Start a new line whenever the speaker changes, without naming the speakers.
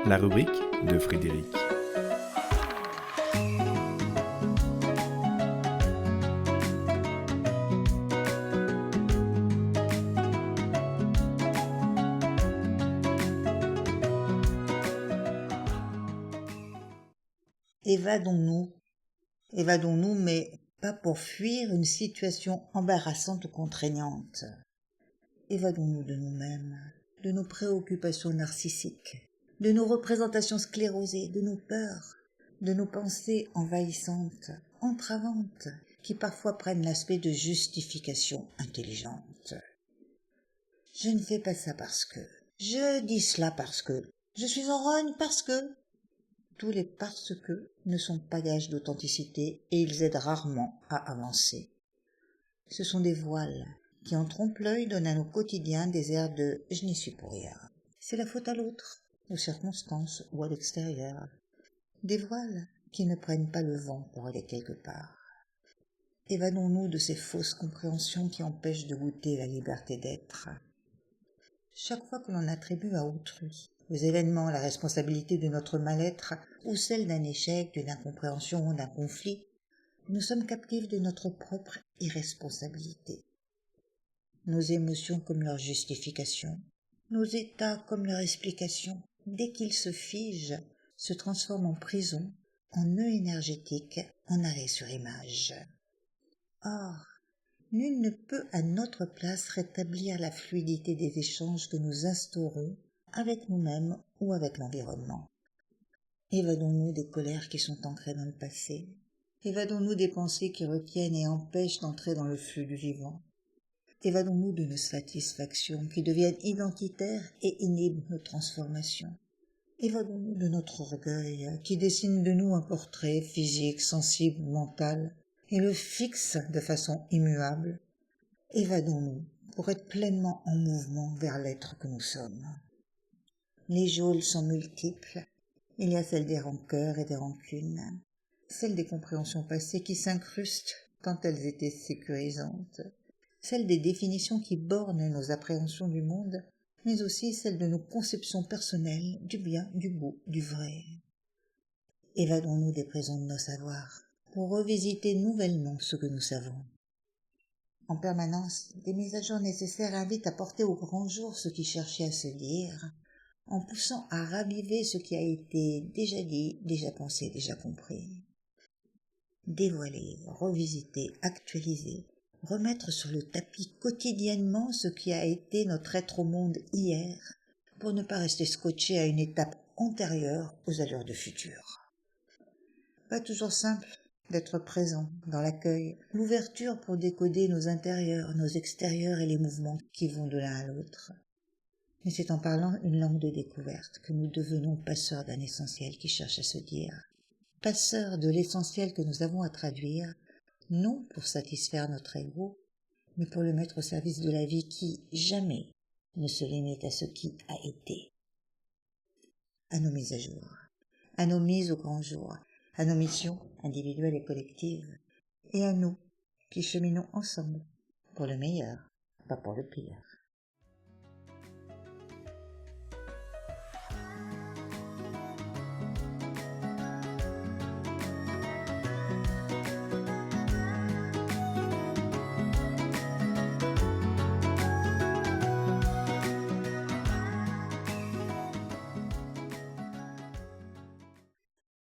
La rubrique de Frédéric.
Évadons-nous, mais pas pour fuir une situation embarrassante ou contraignante. Évadons-nous de nous-mêmes, de nos préoccupations narcissiques, de nos représentations sclérosées, de nos peurs, de nos pensées envahissantes, entravantes, qui parfois prennent l'aspect de justification intelligente. Je ne fais pas ça parce que, je dis cela parce que, je suis en rogne parce que. Tous les parce que ne sont pas gages d'authenticité et ils aident rarement à avancer. Ce sont des voiles qui en trompe-l'œil donnent à nos quotidiens des airs de « je n'y suis pour rien ». C'est la faute à l'autre, aux circonstances ou à l'extérieur. Des voiles qui ne prennent pas le vent pour aller quelque part. Évadons-nous de ces fausses compréhensions qui empêchent de goûter la liberté d'être. Chaque fois que l'on attribue à autrui, aux événements, la responsabilité de notre mal-être ou celle d'un échec, d'une incompréhension ou d'un conflit, nous sommes captifs de notre propre irresponsabilité. Nos émotions comme leur justification, nos états comme leur explication, dès qu'ils se figent, se transforment en prison, en nœud énergétique, en arrêt sur image. Or, nul ne peut à notre place rétablir la fluidité des échanges que nous instaurons avec nous-mêmes ou avec l'environnement. Évadons-nous des colères qui sont ancrées dans le passé. Évadons-nous des pensées qui retiennent et empêchent d'entrer dans le flux du vivant. Évadons-nous de nos satisfactions qui deviennent identitaires et inhibent nos transformations. Évadons-nous de notre orgueil qui dessine de nous un portrait physique, sensible, mental et le fixe de façon immuable. Évadons-nous pour être pleinement en mouvement vers l'être que nous sommes. Les geôles sont multiples. Il y a celle des rancœurs et des rancunes, celle des compréhensions passées qui s'incrustent tant elles étaient sécurisantes, celle des définitions qui bornent nos appréhensions du monde, mais aussi celle de nos conceptions personnelles du bien, du beau, du vrai. Évadons-nous des prisons de nos savoirs pour revisiter nouvellement ce que nous savons. En permanence, des mises à jour nécessaires invitent à porter au grand jour ce qui cherchait à se dire, en poussant à raviver ce qui a été déjà dit, déjà pensé, déjà compris. Dévoiler, revisiter, actualiser, remettre sur le tapis quotidiennement ce qui a été notre être au monde hier, pour ne pas rester scotché à une étape antérieure aux allures de futur. Pas toujours simple d'être présent dans l'accueil, l'ouverture pour décoder nos intérieurs, nos extérieurs et les mouvements qui vont de l'un à l'autre. Mais c'est en parlant une langue de découverte que nous devenons passeurs d'un essentiel qui cherche à se dire. Passeurs de l'essentiel que nous avons à traduire, non pour satisfaire notre ego, mais pour le mettre au service de la vie qui, jamais, ne se limite à ce qui a été. À nos mises à jour, à nos mises au grand jour, à nos missions individuelles et collectives, et à nous qui cheminons ensemble pour le meilleur, pas pour le pire.